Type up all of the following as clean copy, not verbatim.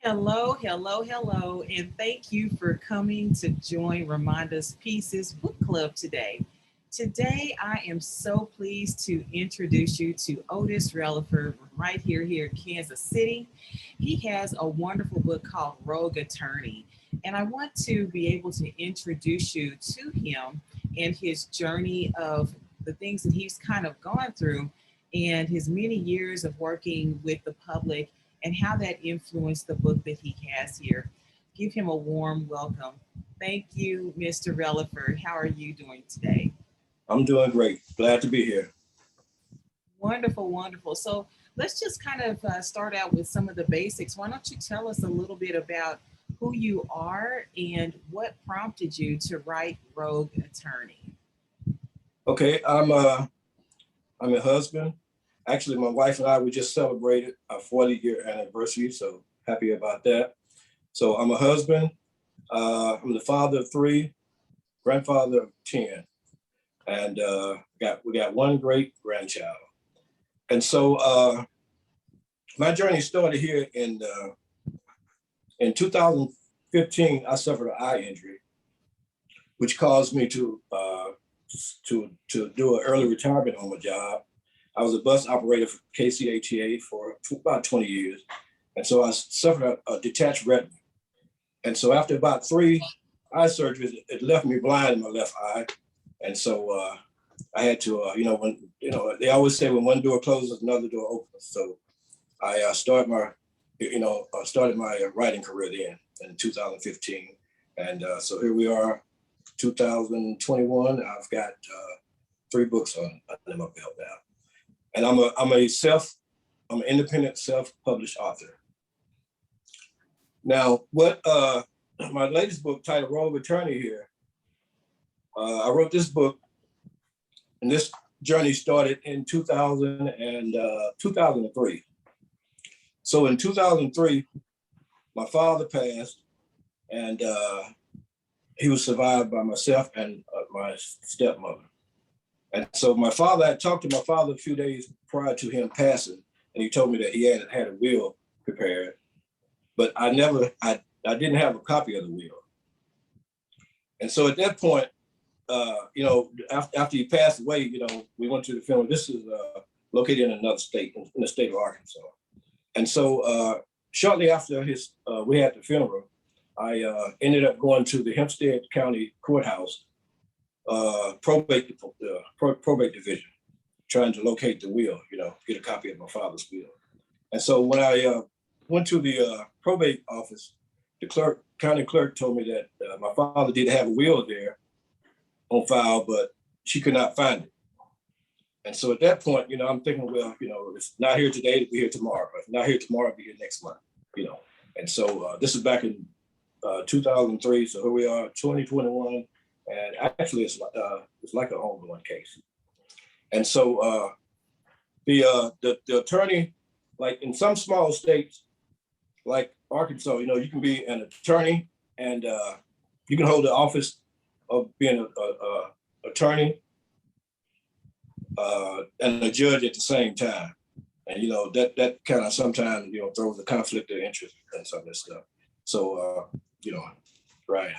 Hello, hello, hello, and thank you for coming to join Ramonda's Pieces Book Club today. Today, I am so pleased to introduce you to Otis Relaford right here in Kansas City. He has a wonderful book called Rogue Attorney, and I want to be able to introduce you to him and his journey of the things that he's kind of gone through and his many years of working with the public and how that influenced the book that he has here. Give him a warm welcome. Thank you, Mr. Relaford. How are you doing today? I'm doing great. Glad to be here. Wonderful, wonderful. So let's just kind of start out with some of the basics. Why don't you tell us a little bit about who you are and what prompted you to write Rogue Attorney? Okay, I'm a husband. Actually, my wife and I we just celebrated our 40-year anniversary, so happy about that. So I'm a husband. I'm the father of three, grandfather of 10, and we got one great grandchild. And so my journey started here in 2015. I suffered an eye injury, which caused me to do an early retirement on my job. I was a bus operator for KCHEA for about 20 years. And so I suffered a detached retina. And so after about three eye surgeries, it left me blind in my left eye. And so I had to, they always say when one door closes, another door opens. So I started my writing career then in 2015. And so here we are, 2021. I've got three books under my belt now. And I'm an independent self-published author. Now, what my latest book titled Rogue Attorney here, I wrote this book, and this journey started in 2003. So in 2003, my father passed, and he was survived by myself and my stepmother. And so I had talked to my father a few days prior to him passing, and he told me that he had a will prepared, but I didn't have a copy of the will. And so at that point, after he passed away, we went to the funeral. This is located in another state, in the state of Arkansas. And so shortly after we had the funeral, I ended up going to the Hempstead County Courthouse probate division, trying to locate the will, get a copy of my father's will. And so when I went to the probate office, the county clerk told me that my father did have a will there on file, but she could not find it. And so at that point, I'm thinking, well, it's not here today, it'll be here tomorrow. If not here tomorrow, it'll be here next month, And so this is back in 2003. So here we are, 2021. And actually, it's like a home run case. And so the attorney, like in some small states, like Arkansas, you can be an attorney and you can hold the office of being a attorney and a judge at the same time. And that kind of sometimes throws a conflict of interest and some of this stuff. So right.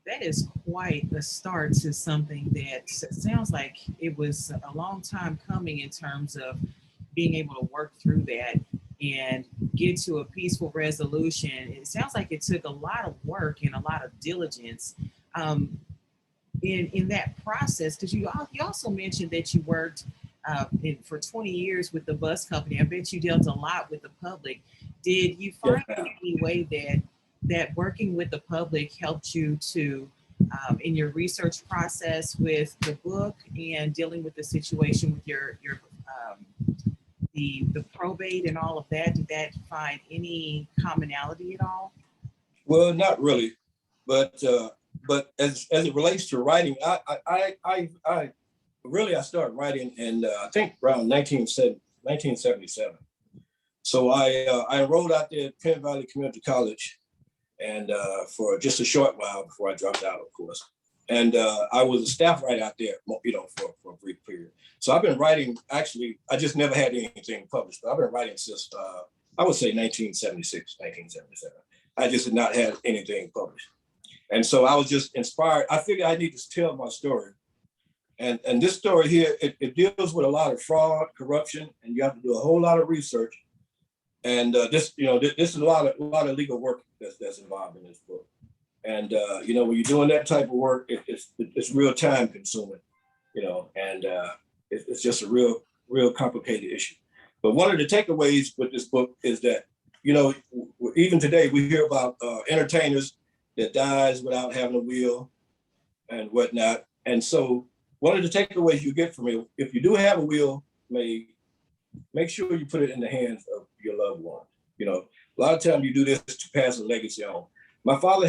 That is quite a start to something that sounds like it was a long time coming in terms of being able to work through that and get to a peaceful resolution. It sounds like it took a lot of work and a lot of diligence um, in that process because you also mentioned that you worked for 20 years with the bus company. I bet you dealt a lot with the public. Did you Yes, find in ma'am. any way that working with the public helped you to in your research process with the book and dealing with the situation with your the probate and all of that? Did that find any commonality at all? Well, not really, but as it relates to writing, I really I started writing in I think around 1977. So I enrolled out there at Penn Valley Community College, and for just a short while before I dropped out, of course. And I was a staff writer out there, for a brief period. So I've been writing. Actually, I just never had anything published, but I've been writing since I would say 1976, 1977. I just had not had anything published. And so I was just inspired. I figured I need to tell my story. And this story here, it deals with a lot of fraud, corruption, and you have to do a whole lot of research. And this is a lot of legal work that's involved in this book. And when you're doing that type of work, it's real time consuming, and it's just a real complicated issue. But one of the takeaways with this book is that, even today we hear about entertainers that dies without having a will and whatnot. And so one of the takeaways you get from it, if you do have a will made, make sure you put it in the hands of your loved one. A lot of times you do this to pass a legacy on. My father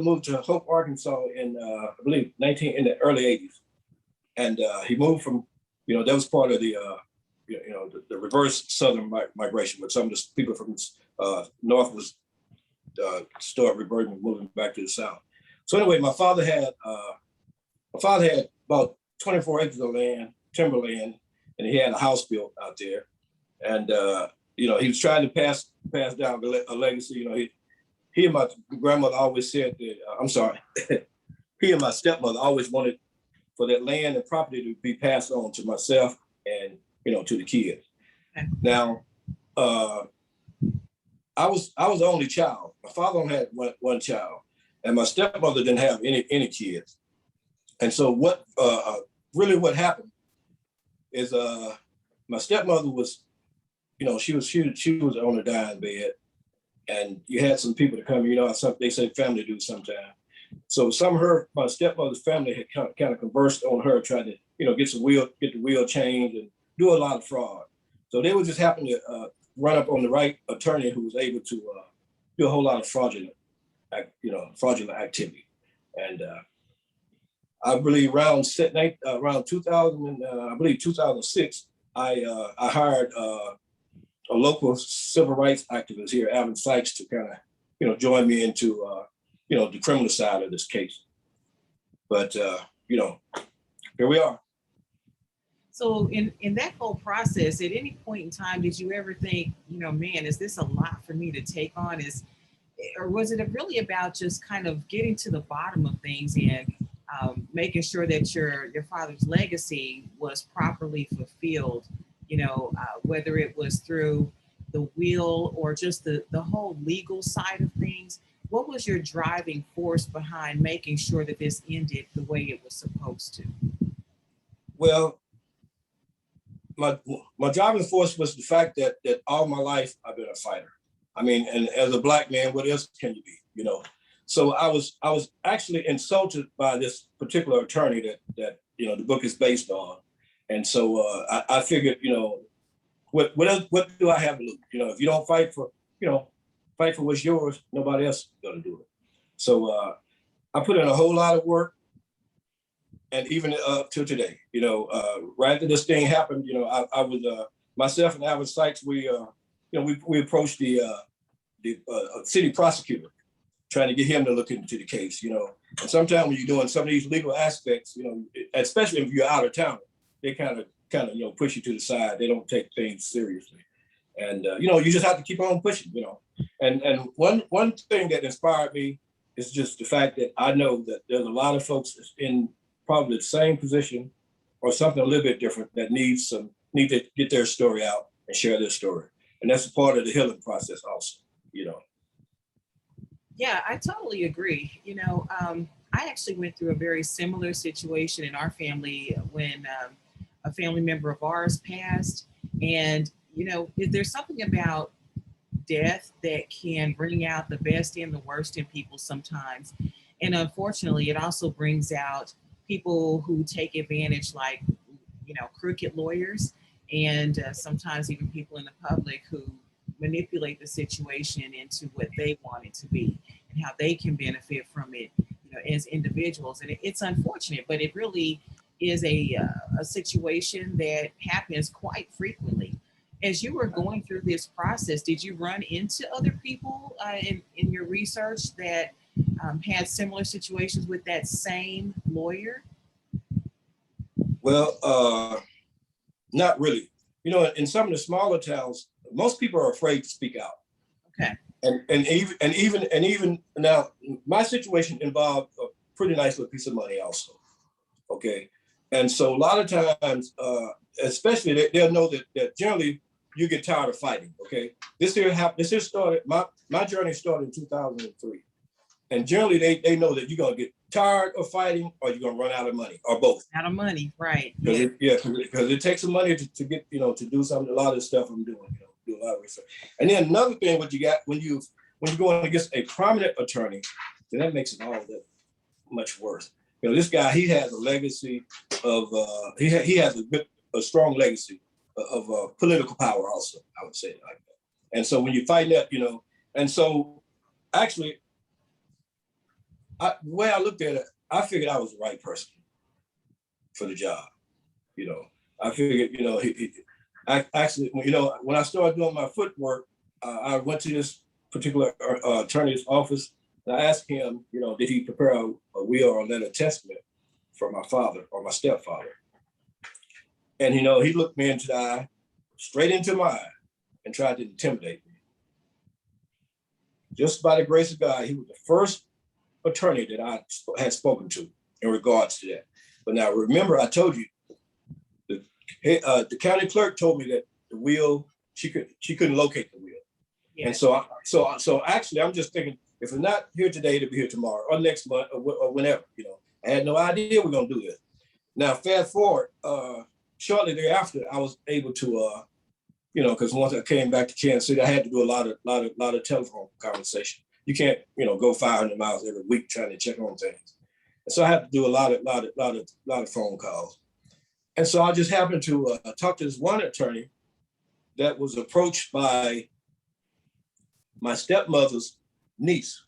moved to Hope, Arkansas in, I believe, in the early 80s. And he moved from, that was part of the reverse Southern migration, where some of the people from North was started reverting, moving back to the South. So anyway, my father had about 24 acres of land, timberland, and he had a house built out there. And he was trying to pass down a legacy. He and my grandmother always said that, he and my stepmother always wanted for that land and property to be passed on to myself and, to the kids. Now, I was the only child. My father only had one child, and my stepmother didn't have any kids. And so what happened is my stepmother was, she was on a dying bed, and you had some people to come. They say family do sometimes. So my stepmother's family had kind of conversed on her, trying to get the will changed and do a lot of fraud. So they would just happen to run up on the right attorney who was able to do a whole lot of fraudulent activity. And I believe around 2006, I hired a local civil rights activist here, Alvin Sykes, to kind of, join me into, the criminal side of this case. But, here we are. So in that whole process, at any point in time, did you ever think, man, is this a lot for me to take on? Or was it really about just kind of getting to the bottom of things and making sure that your father's legacy was properly fulfilled, whether it was through the will or just the whole legal side of things? What was your driving force behind making sure that this ended the way it was supposed to? Well, my driving force was the fact that all my life I've been a fighter. I mean, and as a Black man, what else can you be, So I was actually insulted by this particular attorney that the book is based on. And so I figured, what do I have to lose? If you don't fight for what's yours, nobody else is gonna do it. So I put in a whole lot of work, and even up to today, right after this thing happened, I was myself and Alvin Sykes, we approached the city prosecutor, trying to get him to look into the case, And sometimes when you're doing some of these legal aspects, especially if you're out of town, they kind of push you to the side. They don't take things seriously, and you just have to keep on pushing, And one thing that inspired me is just the fact that I know that there's a lot of folks in probably the same position or something a little bit different that need to get their story out and share their story, and that's a part of the healing process also, Yeah, I totally agree. I actually went through a very similar situation in our family when a family member of ours passed. And, there's something about death that can bring out the best and the worst in people sometimes. And unfortunately, it also brings out people who take advantage, like, crooked lawyers, and sometimes even people in the public who manipulate the situation into what they want it to be and how they can benefit from it, as individuals. And it's unfortunate, but it really is a situation that happens quite frequently. As you were going through this process, did you run into other people in your research that had similar situations with that same lawyer? Well, not really. In some of the smaller towns, most people are afraid to speak out. Okay. And even now, my situation involved a pretty nice little piece of money also. Okay. And so a lot of times, especially they'll know that generally you get tired of fighting. Okay. This here started, my journey started in 2003. And generally they know that you're going to get tired of fighting or you're going to run out of money or both. Out of money, right. Because it takes some money to get, to do something, a lot of the stuff I'm doing, do a lot of research. And then another thing, what you got when you're going against a prominent attorney, then that makes it all that much worse. This guy, he has a legacy of, he has a strong legacy of political power also, I would say it like that. And so when you fight that, and so actually, the way I looked at it, I figured I was the right person for the job. I figured, I actually, when I started doing my footwork, I went to this particular attorney's office and I asked him, did he prepare a will or letter of testament for my father or my stepfather? And, he looked me into the eye, straight into my eye, and tried to intimidate me. Just by the grace of God, he was the first attorney that I had spoken to in regards to that. But now remember, I told you, the county clerk told me that the will, she couldn't locate the will. Yeah. And so actually, I'm just thinking, if it's not here today, it'll be here tomorrow or next month or whenever. I had no idea we're gonna do this. Now, fast forward, shortly thereafter, I was able to, because once I came back to Kansas City, I had to do a lot of telephone conversation. You can't, go 500 miles every week trying to check on things. And so I had to do a lot of phone calls. And so I just happened to talk to this one attorney that was approached by my stepmother's niece.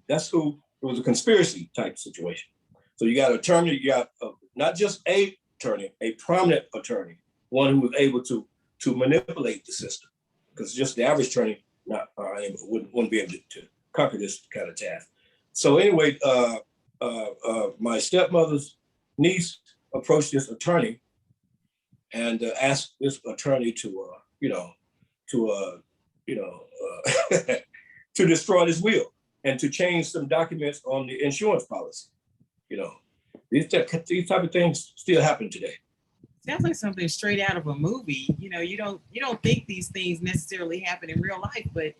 That's who, it was a conspiracy type situation. So you got an attorney, you got not just a attorney, a prominent attorney, one who was able to manipulate the system, because just the average attorney wouldn't be able to conquer this kind of task. So anyway, my stepmother's niece approached this attorney and asked this attorney to to destroy this will and to change some documents on the insurance policy. These type of things still happen today. Sounds like something straight out of a movie. You don't think these things necessarily happen in real life, but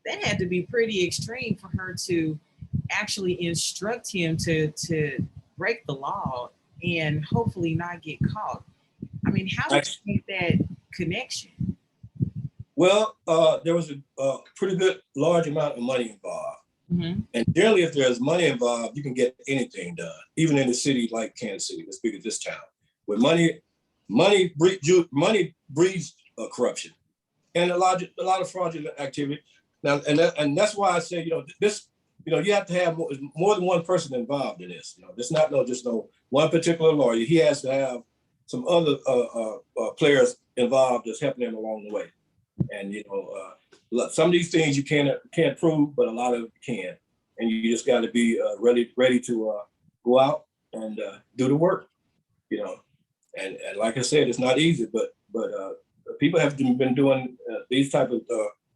that had to be pretty extreme for her to actually instruct him to break the law and hopefully not get caught. I mean, how did you make that connection? Well, there was a pretty good large amount of money involved. Mm-hmm. And generally, if there's money involved, you can get anything done, even in a city like Kansas City, as big as this town. With money breeds corruption and a lot of fraudulent activity. Now, and that's why I say, you have to have more than one person involved in this. There's not just one particular lawyer. He has to have some other players involved that's helping him along the way. And some of these things you can't prove, but a lot of it can. And you just got to be ready to go out and do the work. And like I said, it's not easy, but people have been doing these type of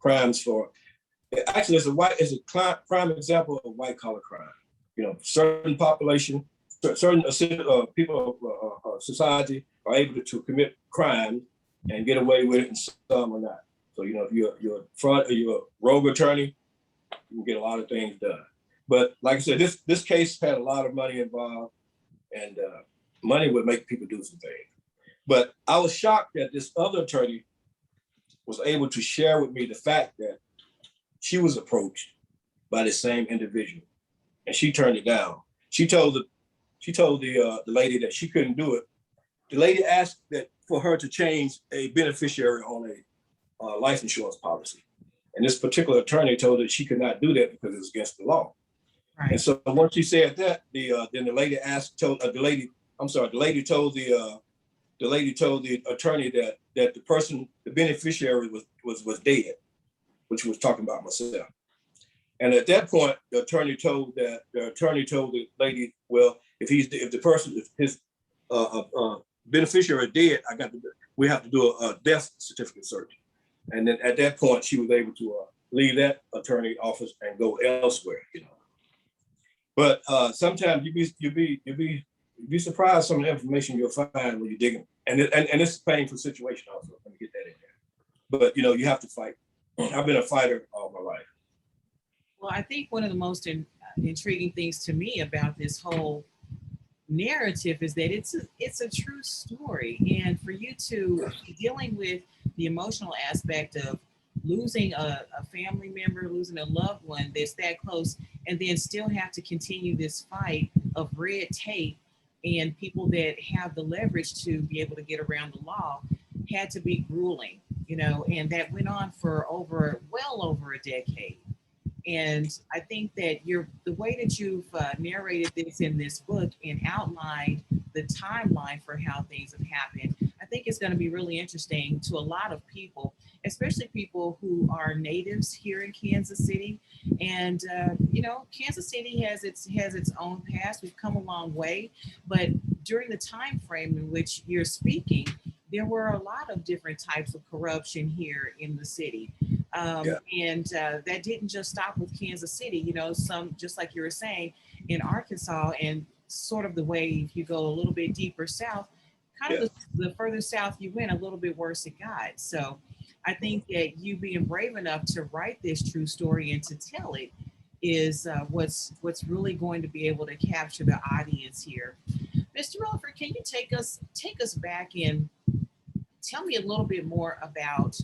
crimes for. Actually, it's a prime example of white collar crime. Certain population, certain people of society are able to commit crime and get away with it, and some are not. So if you're a fraud, or you're a rogue attorney, you can get a lot of things done. But like I said, this case had a lot of money involved, and money would make people do some things. But I was shocked that this other attorney was able to share with me the fact that she was approached by the same individual, and she turned it down. She told the lady that she couldn't do it. The lady asked that for her to change a beneficiary on a life insurance policy, and this particular attorney told her she could not do that because it was against the law. Right. And so once she said that, then the lady told the attorney that the beneficiary was dead, which was talking about myself. And at that point, the attorney told the lady, well, if his beneficiary is dead, we have to do a death certificate search. And then at that point, she was able to leave that attorney office and go elsewhere, you know. But sometimes you'd be surprised some of the information you'll find when you're digging. And it's a painful situation also. Let me get that in there. But you know, you have to fight. I've been a fighter all my life. Well, I think one of the most intriguing things to me about this whole narrative is that it's a true story, and for you to be dealing with the emotional aspect of losing a family member, losing a loved one that's that close, and then still have to continue this fight of red tape and people that have the leverage to be able to get around the law had to be grueling, you know, and that went on for well over a decade. And I think that the way that you've narrated this in this book and outlined the timeline for how things have happened, I think it's going to be really interesting to a lot of people, especially people who are natives here in Kansas City. And you know, Kansas City has its own past. We've come a long way, but during the time frame in which you're speaking, there were a lot of different types of corruption here in the city. And that didn't just stop with Kansas City. You know, some, just like you were saying, in Arkansas, and sort of the way, if you go a little bit deeper south, kind of the further south you went, a little bit worse it got. So I think that you being brave enough to write this true story and to tell it is what's really going to be able to capture the audience here. Mr. Relaford, can you take us back and tell me a little bit more about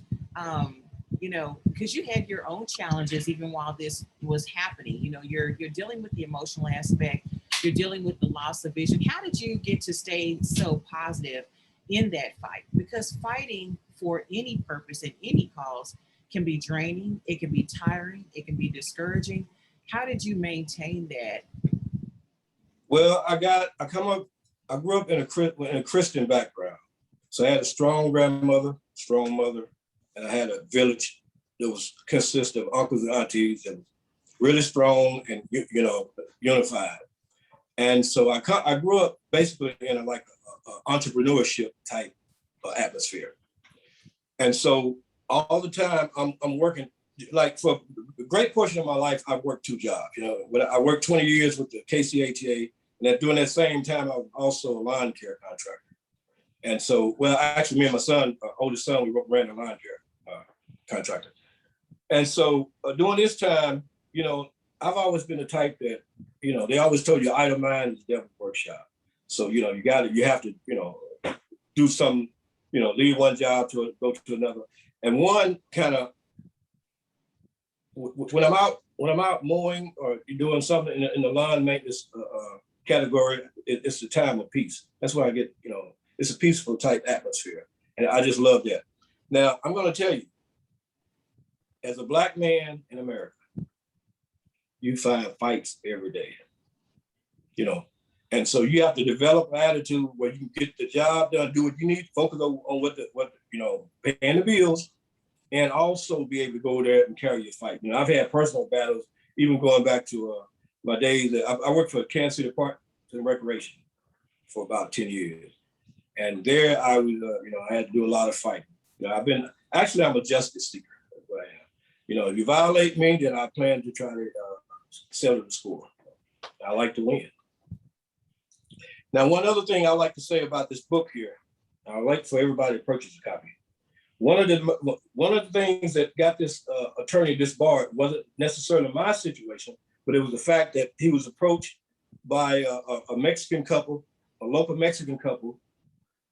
you know, because you had your own challenges even while this was happening. You know, you're dealing with the emotional aspect, you're dealing with the loss of vision. How did you get to stay so positive in that fight? Because fighting for any purpose and any cause can be draining, it can be tiring, it can be discouraging. How did you maintain that? Well, I grew up in a Christian background. So I had a strong grandmother, strong mother, and I had a village that was consist of uncles and aunties that was really strong and unified. And so I grew up basically in a entrepreneurship type atmosphere. And so all the time I'm working, like for a great portion of my life, I've worked two jobs. You know, when I worked 20 years with the KCATA, and during that same time, I was also a lawn care contractor. And so, well, actually, me and my son, oldest son, we ran a lawn care contractor. And so during this time, you know, I've always been the type that, you know, they always told you idle mind is devil's workshop. So, you know, you have to, you know, do some, you know, leave one job to go to another. And one kind of, when I'm out mowing or doing something in the lawn maintenance category, it's the time of peace. That's why I get, you know, it's a peaceful type atmosphere. And I just love that. Now, I'm going to tell you, as a Black man in America, you find fights every day, you know. And so you have to develop an attitude where you can get the job done, do what you need, focus on what you know, paying the bills, and also be able to go there and carry your fight. You know, I've had personal battles, even going back to my days. I worked for Kansas City Park and Recreation for about 10 years. And there I was, you know, I had to do a lot of fighting. You know, I'm a justice seeker. That's what I am. You know, if you violate me, then I plan to try to settle the score. I like to win. Now, one other thing I like to say about this book here, I'd like for everybody to purchase a copy. One of the things that got this attorney disbarred wasn't necessarily my situation, but it was the fact that he was approached by a Mexican couple, a local Mexican couple,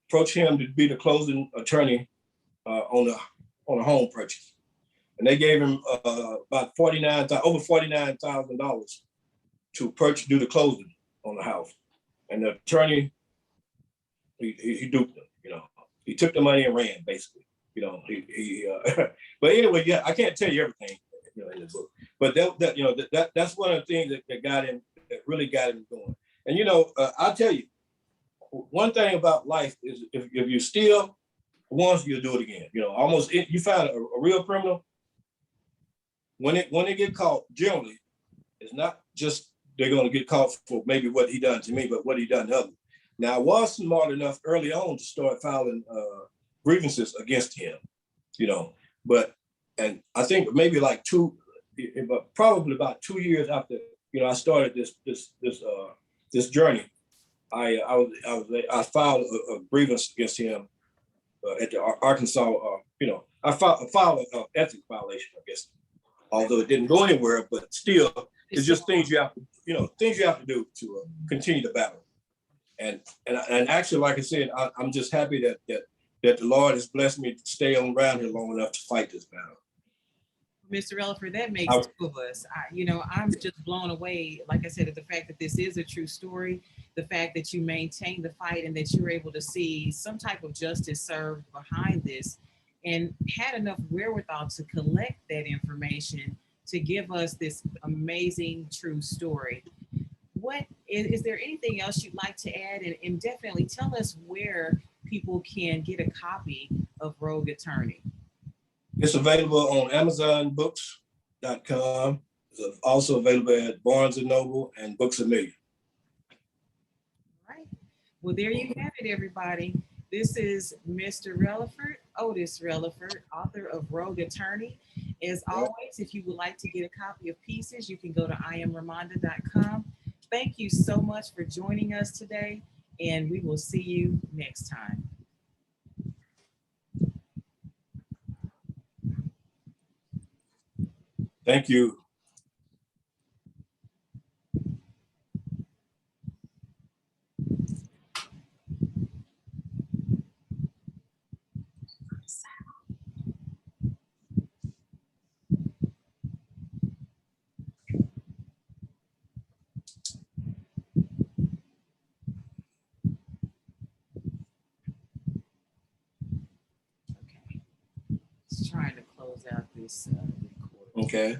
approached him to be the closing attorney on a home purchase, and they gave him about over $49,000 to do the closing on the house. And the attorney, he duped them. You know, he took the money and ran, basically. You know, but anyway, yeah, I can't tell you everything, you know, in the book. But that's one of the things that really got him going. And you know, I'll tell you, one thing about life is if you steal once, you'll do it again. You know, you find a real criminal, when they get caught, generally, it's not just they're going to get caught for maybe what he done to me, but what he done to others. Now, I was smart enough early on to start filing grievances against him, but, and I think maybe like probably about 2 years after, I started this journey, I filed a grievance against him at the Arkansas, I filed an ethics violation, I guess, although it didn't go anywhere, but still, it's just things you have to, things you have to do to continue the battle. And actually, like I said, I'm just happy that the Lord has blessed me to stay on around here long enough to fight this battle. Mr. Relaford, that makes two of us. I'm just blown away, like I said, at the fact that this is a true story, the fact that you maintain the fight and that you're able to see some type of justice served behind this and had enough wherewithal to collect that information to give us this amazing true story. What is there anything else you'd like to add? And definitely tell us where people can get a copy of Rogue Attorney. It's available on AmazonBooks.com. It's also available at Barnes & Noble and Books A Million. All right. Well, there you have it, everybody. This is Mr. Relaford, Otis Relaford, author of Rogue Attorney. As always, if you would like to get a copy of Pieces, you can go to IamRamonda.com. Thank you so much for joining us today, and we will see you next time. Thank you. Okay. Just trying to close out this recording. Okay.